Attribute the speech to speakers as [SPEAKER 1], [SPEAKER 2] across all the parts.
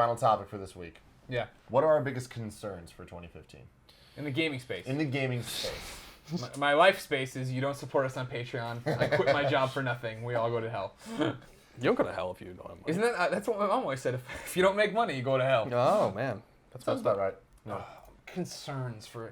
[SPEAKER 1] Final topic for this week.
[SPEAKER 2] Yeah.
[SPEAKER 1] What are our biggest concerns for 2015?
[SPEAKER 2] In the gaming space.
[SPEAKER 1] In the gaming space.
[SPEAKER 2] My life space is you don't support us on Patreon. I quit my job for nothing. We all go to hell.
[SPEAKER 3] You don't go to hell if you don't have money.
[SPEAKER 2] Isn't that's what my mom always said? If you don't make money, you go to hell.
[SPEAKER 3] Oh, man.
[SPEAKER 1] That's about right. No.
[SPEAKER 2] Concerns for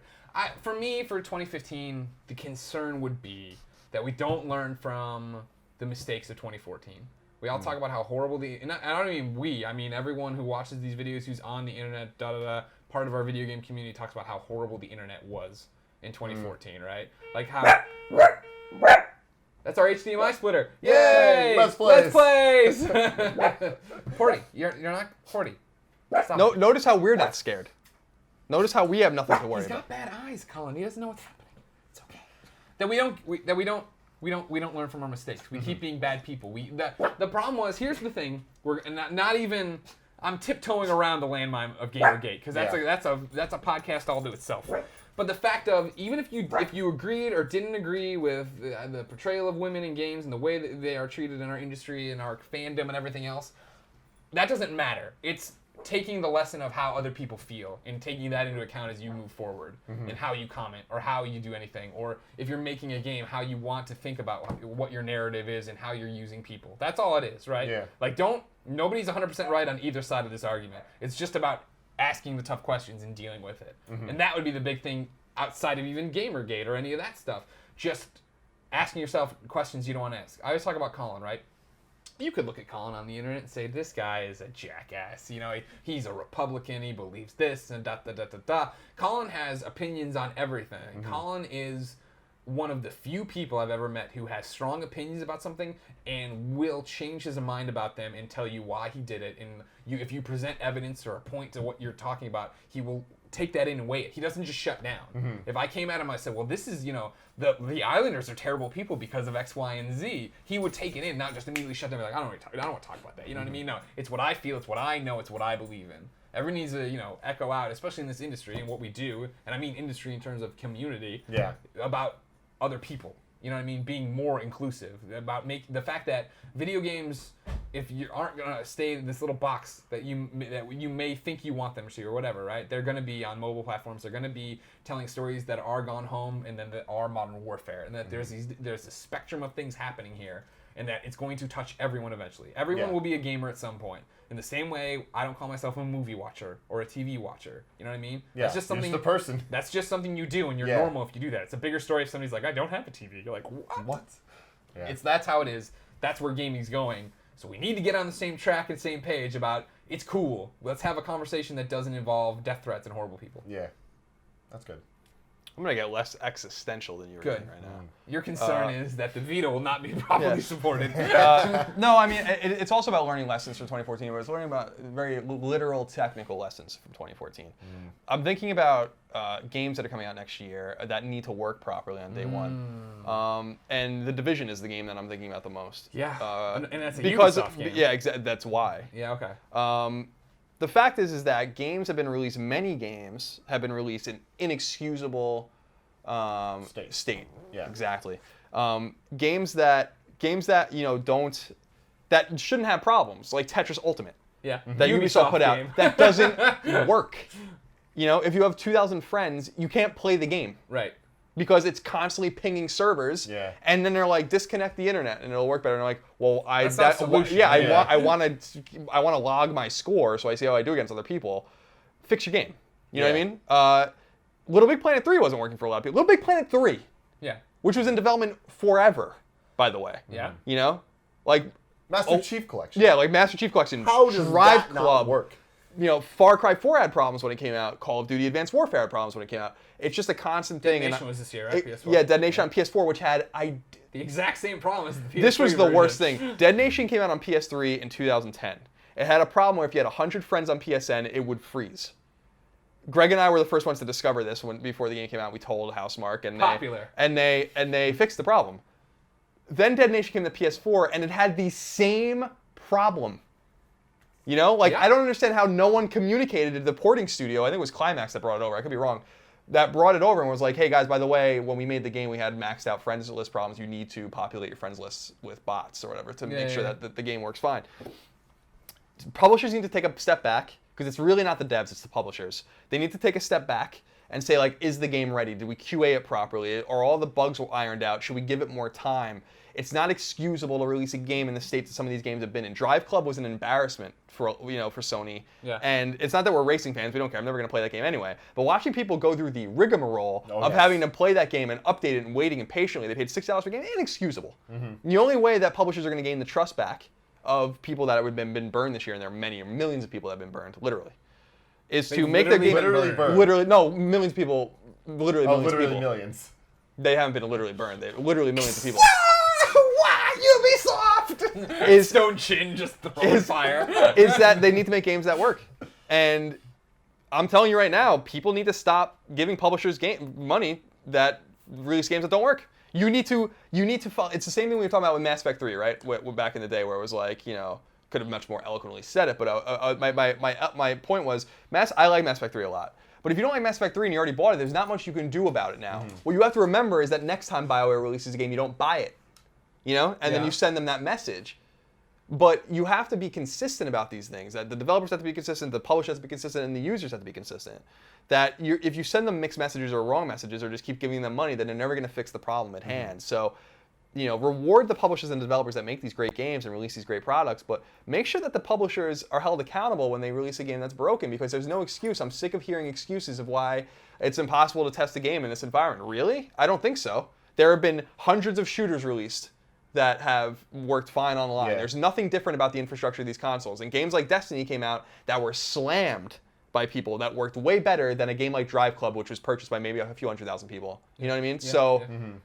[SPEAKER 2] me for 2015, the concern would be that we don't learn from the mistakes of 2014. We all talk about how horrible and I don't mean we, I mean everyone who watches these videos, who's on the internet, part of our video game community talks about how horrible the internet was in 2014, right? Like how... That's our HDMI splitter. Yay!
[SPEAKER 1] Let's plays.
[SPEAKER 2] Porty, you're not Porty. Stop.
[SPEAKER 3] No, notice how we're not scared. Notice how we have nothing to worry
[SPEAKER 2] He's got
[SPEAKER 3] about.
[SPEAKER 2] bad eyes, Colin. He doesn't know what's happening. It's okay. That we don't learn from our mistakes. We keep being bad people. The problem was, here's the thing. We're not even. I'm tiptoeing around the landmine of Gamergate because that's a podcast all to itself. But the fact of even if you agreed or didn't agree with the portrayal of women in games and the way that they are treated in our industry and our fandom and everything else, that doesn't matter. It's taking the lesson of how other people feel and taking that into account as you move forward and how you comment or how you do anything, or if you're making a game, how you want to think about what your narrative is and how you're using people. That's all it is, right?
[SPEAKER 1] Yeah.
[SPEAKER 2] Like nobody's 100% right on either side of this argument. It's just about asking the tough questions and dealing with it. And that would be the big thing outside of even Gamergate or any of that stuff. Just asking yourself questions you don't want to ask. I always talk about Colin, right? You could look at Colin on the internet and say, this guy is a jackass. You know, he's a Republican, he believes this, and da-da-da-da-da. Colin has opinions on everything. Colin is one of the few people I've ever met who has strong opinions about something and will change his mind about them and tell you why he did it. And if you present evidence or a point to what you're talking about, he will take that in and weigh it. He doesn't just shut down. If I came at him, I said, well, this is, the Islanders are terrible people because of X, Y, and Z. He would take it in, not just immediately shut down and be like, I don't want to talk about that. You know what I mean? No, it's what I feel, it's what I know, it's what I believe in. Everyone needs to, echo out, especially in this industry and what we do, and I mean industry in terms of community, about other people. You know what I mean? Being more inclusive, about the fact that video games, if you aren't gonna stay in this little box that you may think you want them to or whatever, right? They're gonna be on mobile platforms. They're gonna be telling stories that are Gone Home and then that are Modern Warfare, and that there's a spectrum of things happening here, and that it's going to touch everyone eventually. Everyone will be a gamer at some point. In the same way, I don't call myself a movie watcher or a TV watcher. You know what I mean?
[SPEAKER 1] Yeah,
[SPEAKER 2] that's just something.
[SPEAKER 1] You're just a person.
[SPEAKER 2] That's just something you do, and you're normal if you do that. It's a bigger story if somebody's like, I don't have a TV. You're like, what? Yeah. That's how it is. That's where gaming's going. So we need to get on the same track and same page about it's cool. Let's have a conversation that doesn't involve death threats and horrible people.
[SPEAKER 1] Yeah, that's good.
[SPEAKER 3] I'm going to get less existential than you're
[SPEAKER 2] Good.
[SPEAKER 3] getting right now.
[SPEAKER 2] Your concern is that the veto will not be properly supported.
[SPEAKER 3] No, I mean, it's also about learning lessons from 2014, but it's learning about very literal technical lessons from 2014. I'm thinking about games that are coming out next year that need to work properly on day one. And The Division is the game that I'm thinking about the most.
[SPEAKER 2] Yeah, and that's a
[SPEAKER 3] because
[SPEAKER 2] Ubisoft game.
[SPEAKER 3] Yeah, that's why.
[SPEAKER 2] Yeah, okay.
[SPEAKER 3] The fact is that games have been released, many games have been released in inexcusable state.
[SPEAKER 1] Yeah.
[SPEAKER 3] Exactly. Games that don't, that shouldn't have problems, like Tetris Ultimate.
[SPEAKER 2] Yeah.
[SPEAKER 3] That Ubisoft put out, that doesn't work. If you have 2,000 friends, you can't play the game.
[SPEAKER 2] Right.
[SPEAKER 3] Because it's constantly pinging servers, and then they're like, disconnect the internet, and it'll work better. And they're like, well, I want to log my score, so I see how I do against other people. Fix your game. You know what I mean? Little Big Planet 3 wasn't working for a lot of people. Little Big Planet 3, which was in development forever, by the way.
[SPEAKER 2] Yeah.
[SPEAKER 3] Like
[SPEAKER 1] Master Chief Collection.
[SPEAKER 3] Yeah, like Master Chief Collection.
[SPEAKER 1] How does
[SPEAKER 3] Drive
[SPEAKER 1] that
[SPEAKER 3] Club
[SPEAKER 1] not work?
[SPEAKER 3] Far Cry 4 had problems when it came out. Call of Duty Advanced Warfare had problems when it came out. It's just a constant thing.
[SPEAKER 2] Dead Nation was this year, right? PS4.
[SPEAKER 3] Yeah, Dead Nation on PS4, which had
[SPEAKER 2] the exact same problem as the PS3
[SPEAKER 3] This was the
[SPEAKER 2] version.
[SPEAKER 3] worst thing. Dead Nation came out on PS3 in 2010. It had a problem where if you had 100 friends on PSN, it would freeze. Greg and I were the first ones to discover this before the game came out. We told Housemarque, and they fixed the problem. Then Dead Nation came to PS4, and it had the same problem. I don't understand how no one communicated to the porting studio. I think it was Climax that brought it over. I could be wrong. That brought it over and was like, hey guys, by the way, when we made the game, we had maxed out friends list problems. You need to populate your friends lists with bots or whatever to make sure that the game works fine. publishers need to take a step back, because it's really not the devs, it's the publishers. They need to take a step back and say, like, is the game ready? Did we QA it properly? Are all the bugs ironed out? Should we give it more time? It's not excusable to release a game in the state that some of these games have been in. Drive Club was an embarrassment for Sony.
[SPEAKER 2] Yeah.
[SPEAKER 3] And it's not that we're racing fans. We don't care. I'm never going to play that game anyway. But watching people go through the rigmarole of having to play that game and update it and waiting impatiently, they paid $6 for a game, inexcusable. The only way that publishers are going to gain the trust back of people that have been burned this year, and there are millions of people that have been burned, literally, is to make their game...
[SPEAKER 1] Literally burned.
[SPEAKER 3] Millions of people... Literally millions of people.
[SPEAKER 1] Millions.
[SPEAKER 3] They haven't been literally burned. They're literally millions of people.
[SPEAKER 1] Why, Ubisoft?
[SPEAKER 3] Is
[SPEAKER 2] Stone Chin just throwing fire.
[SPEAKER 3] Is that they need to make games that work. And I'm telling you right now, people need to stop giving publishers money that release games that don't work. You need to follow. It's the same thing we were talking about with Mass Effect 3, right? Back in the day, where it was like, could have much more eloquently said it, but my point was, I like Mass Effect 3 a lot. But if you don't like Mass Effect 3 and you already bought it, there's not much you can do about it now. What you have to remember is that next time BioWare releases a game, you don't buy it. And then you send them that message. But you have to be consistent about these things. That the developers have to be consistent, the publishers have to be consistent, and the users have to be consistent. That if you send them mixed messages or wrong messages or just keep giving them money, then they're never going to fix the problem at hand. So, reward the publishers and developers that make these great games and release these great products, but make sure that the publishers are held accountable when they release a game that's broken, because there's no excuse. I'm sick of hearing excuses of why it's impossible to test a game in this environment. Really? I don't think so. There have been hundreds of shooters released that have worked fine online. There's nothing different about the infrastructure of these consoles. And games like Destiny came out that were slammed by people that worked way better than a game like Drive Club, which was purchased by maybe a few 100,000 people. You know what I mean?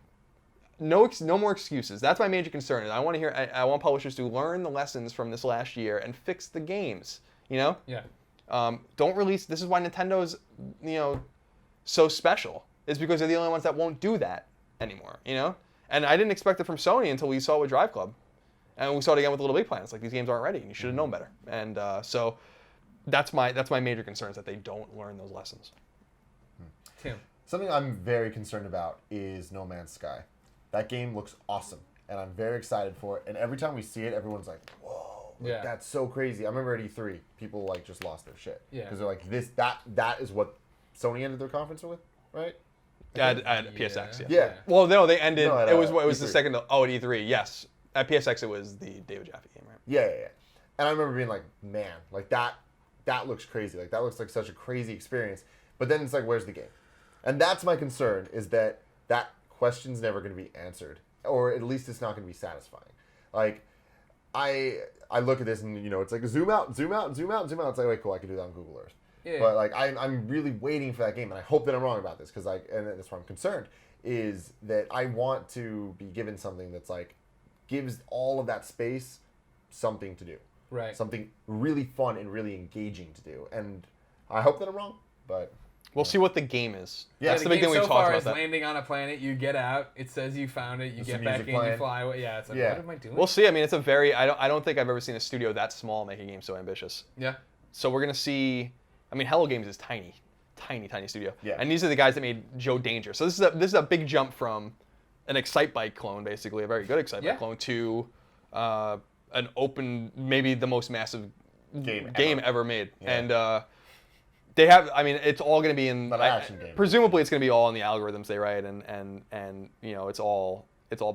[SPEAKER 3] No more excuses. That's my major concern. I want publishers to learn the lessons from this last year and fix the games. Don't release. This is why Nintendo's so special. Is because they're the only ones that won't do that anymore. And I didn't expect it from Sony until we saw it with Drive Club, and we saw it again with Little Big Planet. It's like, these games aren't ready, and you should have known better. And so that's my major concern, is that they don't learn those lessons.
[SPEAKER 2] Tim.
[SPEAKER 1] Something I'm very concerned about is No Man's Sky. That game looks awesome, and I'm very excited for it. And every time we see it, everyone's like, "Whoa, that's so crazy!" I remember at E3, people just lost their shit because they're like, "That is what Sony ended their conference with, right?"
[SPEAKER 3] At PSX,
[SPEAKER 1] yeah.
[SPEAKER 3] Well, no, they ended.
[SPEAKER 1] No,
[SPEAKER 3] it was
[SPEAKER 1] E3.
[SPEAKER 3] the second. At E3, yes. At PSX, it was the David Jaffe game, right?
[SPEAKER 1] Yeah. And I remember being like, "Man, that looks crazy. That looks like such a crazy experience." But then it's like, where's the game? And that's my concern, is that question's never going to be answered, or at least it's not going to be satisfying. Like, I look at this and it's like zoom out, zoom out, zoom out, zoom out. It's like, wait, cool, I can do that on Google Earth. Yeah. But like, I'm really waiting for that game, and I hope that I'm wrong about this, because and that's why I'm concerned, is that I want to be given something that's like gives all of that space something to do,
[SPEAKER 2] right?
[SPEAKER 1] Something really fun and really engaging to do, and I hope that I'm wrong, but.
[SPEAKER 3] We'll see what the game is.
[SPEAKER 2] Yeah,
[SPEAKER 3] that's
[SPEAKER 2] the
[SPEAKER 3] big
[SPEAKER 2] game
[SPEAKER 3] thing we've
[SPEAKER 2] so
[SPEAKER 3] talked
[SPEAKER 2] far
[SPEAKER 3] about.
[SPEAKER 2] is landing on a planet, you get out, it says you found it, you get back in, you fly away. Yeah, it's like, what am I doing?
[SPEAKER 3] We'll see. I mean, it's a very... I don't think I've ever seen a studio that small make a game so ambitious.
[SPEAKER 2] Yeah.
[SPEAKER 3] So we're going to see... I mean, Hello Games is tiny studio.
[SPEAKER 1] Yeah.
[SPEAKER 3] And these are the guys that made Joe Danger. So this is a big jump from an Excitebike clone, basically, a very good Excitebike clone, to an open, maybe the most massive game ever made. Yeah. And... they have. I mean, it's all going to be in.
[SPEAKER 1] Action game.
[SPEAKER 3] Presumably, it's going to be all in the algorithms they write, and it's all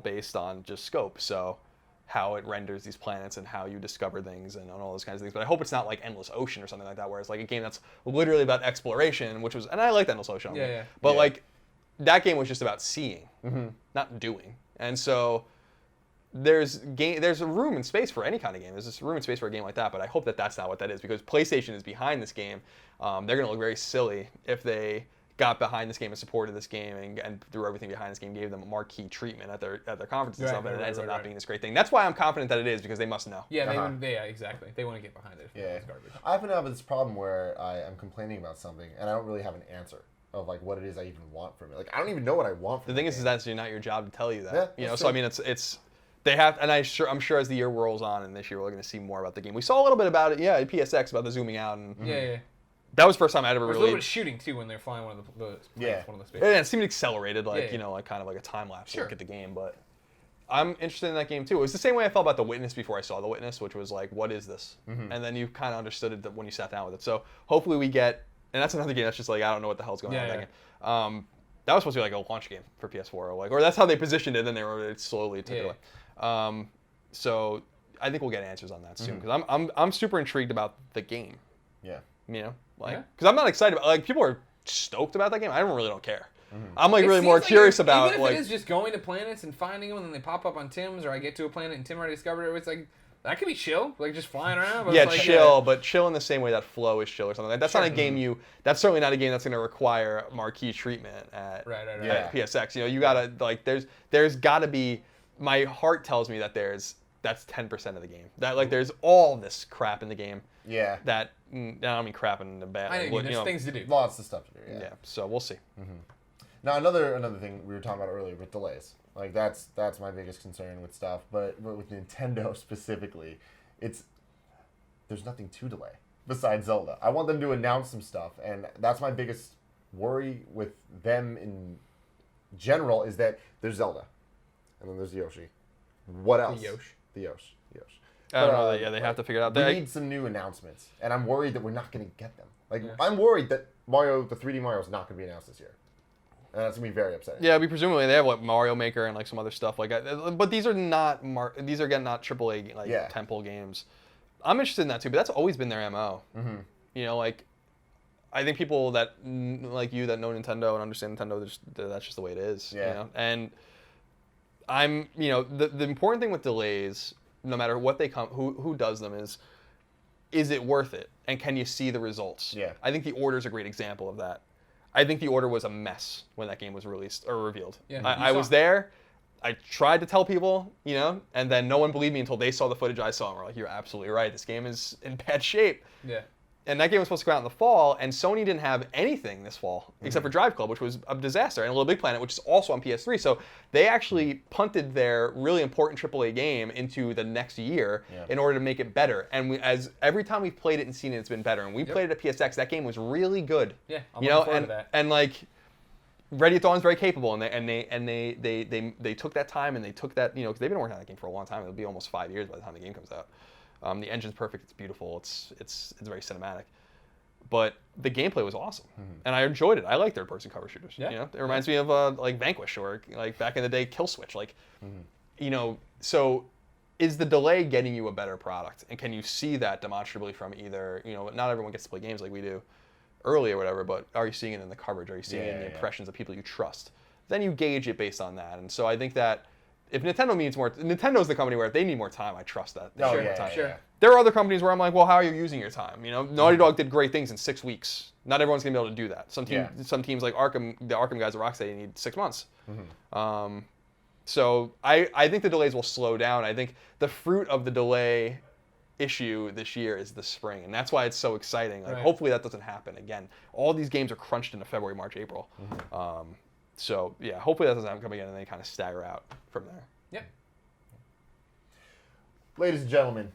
[SPEAKER 3] based on just scope. So, how it renders these planets and how you discover things and all those kinds of things. But I hope it's not like Endless Ocean or something like that, where it's like a game that's literally about exploration, which was. And I liked Endless Ocean. But like, that game was just about seeing, not doing. And so, there's a room and space for any kind of game. There's this room and space for a game like that, but I hope that that's not what that is, because PlayStation is behind this game. They're going to look very silly if they got behind this game and supported this game and threw everything behind this game, gave them a marquee treatment at their conferences and stuff, and it ends up not being this great thing. That's why I'm confident that it is, because they must know.
[SPEAKER 2] Yeah, exactly. They want to get behind it.
[SPEAKER 1] Yeah, garbage. I happen to have this problem where I am complaining about something and I don't really have an answer of like what it is I even want from it. Like, I don't even know what I want from it.
[SPEAKER 3] The thing is that's not your job to tell you that.
[SPEAKER 1] Yeah,
[SPEAKER 3] so I mean, it's. They have, and I'm sure as the year rolls on, and this year we're going to see more about the game. We saw a little bit about it, at PSX, about the zooming out, and that was the first time I'd ever
[SPEAKER 2] There's
[SPEAKER 3] really.
[SPEAKER 2] a little bit of shooting too when they're flying one of the spaces.
[SPEAKER 3] Yeah, it seemed accelerated, like kind of like a time lapse look at the game. But I'm interested in that game too. It was the same way I felt about The Witness before I saw The Witness, which was like, what is this? And then you kind of understood it when you sat down with it. So hopefully we get, and that's another game that's just like, I don't know what the hell's going on with that game. That was supposed to be like a launch game for PS4, or that's how they positioned it. Then it slowly took it away. So I think we'll get answers on that soon because I'm super intrigued about the game.
[SPEAKER 1] Yeah.
[SPEAKER 3] You know, like because I'm not excited about like people are stoked about that game. I really don't care. I'm like really more curious about
[SPEAKER 2] even
[SPEAKER 3] like
[SPEAKER 2] if it is just going to planets and finding them and then they pop up on Tim's, or I get to a planet and Tim already discovered it. It's like that could be chill, like just flying around. But it's like,
[SPEAKER 3] chill, but chill in the same way that Flow is chill or something. Like, that's not a game that's certainly not a game that's going to require marquee treatment at PSX. You know, you gotta like there's got to be. My heart tells me that that's 10% of the game. That like there's all this crap in the game.
[SPEAKER 1] Yeah.
[SPEAKER 3] That I don't mean crap in the bad.
[SPEAKER 2] I mean, there's things to do.
[SPEAKER 1] Lots of stuff to do. Yeah.
[SPEAKER 3] So we'll see.
[SPEAKER 1] Now another thing we were talking about earlier with delays. Like that's my biggest concern with stuff, but with Nintendo specifically, there's nothing to delay besides Zelda. I want them to announce some stuff, and that's my biggest worry with them in general is that there's Zelda, and then there's Yoshi. What else? The Yoshi.
[SPEAKER 3] I don't know. Yeah, they have to figure it out.
[SPEAKER 1] We need some new announcements, and I'm worried that we're not going to get them. Like I'm worried that the 3D Mario is not going to be announced this year. And that's gonna be very upsetting.
[SPEAKER 3] Yeah, presumably they have like Mario Maker and like some other stuff like that. But these are not these are again not AAA like temple games. I'm interested in that too, but that's always been their MO. You know, like I think people that like you that know Nintendo and understand Nintendo, that's just the way it is.
[SPEAKER 1] Yeah.
[SPEAKER 3] You know? And the important thing with delays, no matter what they come, who does them is it worth it, and can you see the results?
[SPEAKER 1] Yeah.
[SPEAKER 3] I think The Order is a great example of that. I think The Order was a mess when that game was released or revealed. Yeah, I was there. I tried to tell people, you know, and then no one believed me until they saw the footage I saw and were like, you're absolutely right. This game is in bad shape.
[SPEAKER 2] Yeah.
[SPEAKER 3] And that game was supposed to come out in the fall, and Sony didn't have anything this fall except for Drive Club, which was a disaster, and Little Big Planet, which is also on PS3. So they actually punted their really important AAA game into the next year in order to make it better. And every time we've played it and seen it, it's been better. And we played it at PSX. That game was really good.
[SPEAKER 2] Yeah, I'm looking forward to that.
[SPEAKER 3] And like Ready at Dawn is very capable, and they took that time and they took that because they've been working on that game for a long time. It'll be almost 5 years by the time the game comes out. The engine's perfect. It's beautiful. It's very cinematic, but the gameplay was awesome, and I enjoyed it. I like third-person cover shooters. Yeah. You know, it reminds me of like Vanquish or like back in the day Kill Switch. Like, so is the delay getting you a better product, and can you see that demonstrably from either not everyone gets to play games like we do early or whatever, but are you seeing it in the coverage? Are you seeing it in the impressions of people you trust? Then you gauge it based on that, and so I think that. If Nintendo needs more, Nintendo's the company where if they need more time, I trust that. They more time.
[SPEAKER 2] Sure.
[SPEAKER 3] There are other companies where I'm like, well, how are you using your time? Naughty Dog did great things in 6 weeks. Not everyone's gonna be able to do that. Some teams like Arkham, the Arkham guys at Rocksteady need 6 months. So I think the delays will slow down. I think the fruit of the delay issue this year is the spring, and that's why it's so exciting. Like, hopefully that doesn't happen again. All these games are crunched into February, March, April. So, yeah, hopefully that doesn't come again and they kind of stagger out from there.
[SPEAKER 2] Yep.
[SPEAKER 1] Ladies and gentlemen,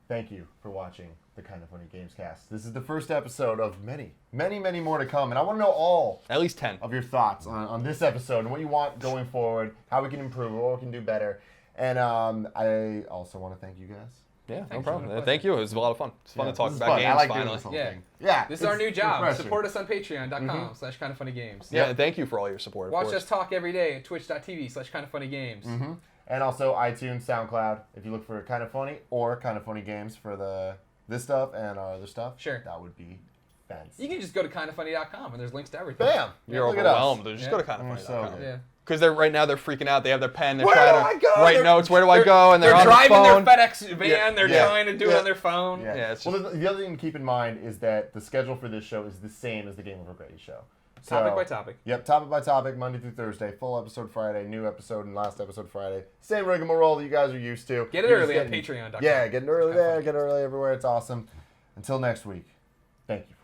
[SPEAKER 1] thank you for watching the Kind of Funny Gamescast. This is the first episode of many, many, many more to come, and I want to know all
[SPEAKER 3] at least 10
[SPEAKER 1] of your thoughts on this episode and what you want going forward, how we can improve, what we can do better. And I also want to thank you guys.
[SPEAKER 3] Yeah, no problem. Thank you. It was a lot of fun. It's fun to talk about games
[SPEAKER 1] I like
[SPEAKER 3] finally.
[SPEAKER 1] Doing this whole thing. Yeah.
[SPEAKER 2] This is our new job. Support us on patreon.com/kindoffunnygames.
[SPEAKER 3] Yeah, and thank you for all your support.
[SPEAKER 2] Watch us talk every day at twitch.tv/kindoffunnygames.
[SPEAKER 1] And also iTunes, SoundCloud. If you look for Kind of Funny or Kind of Funny Games for this stuff and our other stuff, that would be fancy.
[SPEAKER 2] You can just go to kindoffunny.com and there's links to everything.
[SPEAKER 1] Bam!
[SPEAKER 3] You're overwhelmed. Just go to kindoffunny.com.
[SPEAKER 1] Yeah.
[SPEAKER 3] Because right now they're freaking out. They have their pen. They're trying to write notes. Where do I go? And they're on
[SPEAKER 2] driving
[SPEAKER 3] the phone.
[SPEAKER 2] their FedEx van. They're trying to do it on their phone.
[SPEAKER 1] Yeah. Well, the other thing to keep in mind is that the schedule for this show is the same as the Game Over Grady show. So,
[SPEAKER 2] topic by topic.
[SPEAKER 1] Yep, topic by topic, Monday through Thursday. Full episode Friday, new episode and last episode Friday. Same rigmarole that you guys are used to.
[SPEAKER 2] Get it early on Patreon.com.
[SPEAKER 1] Yeah, getting early there, get early everywhere. It's awesome. Until next week, thank you.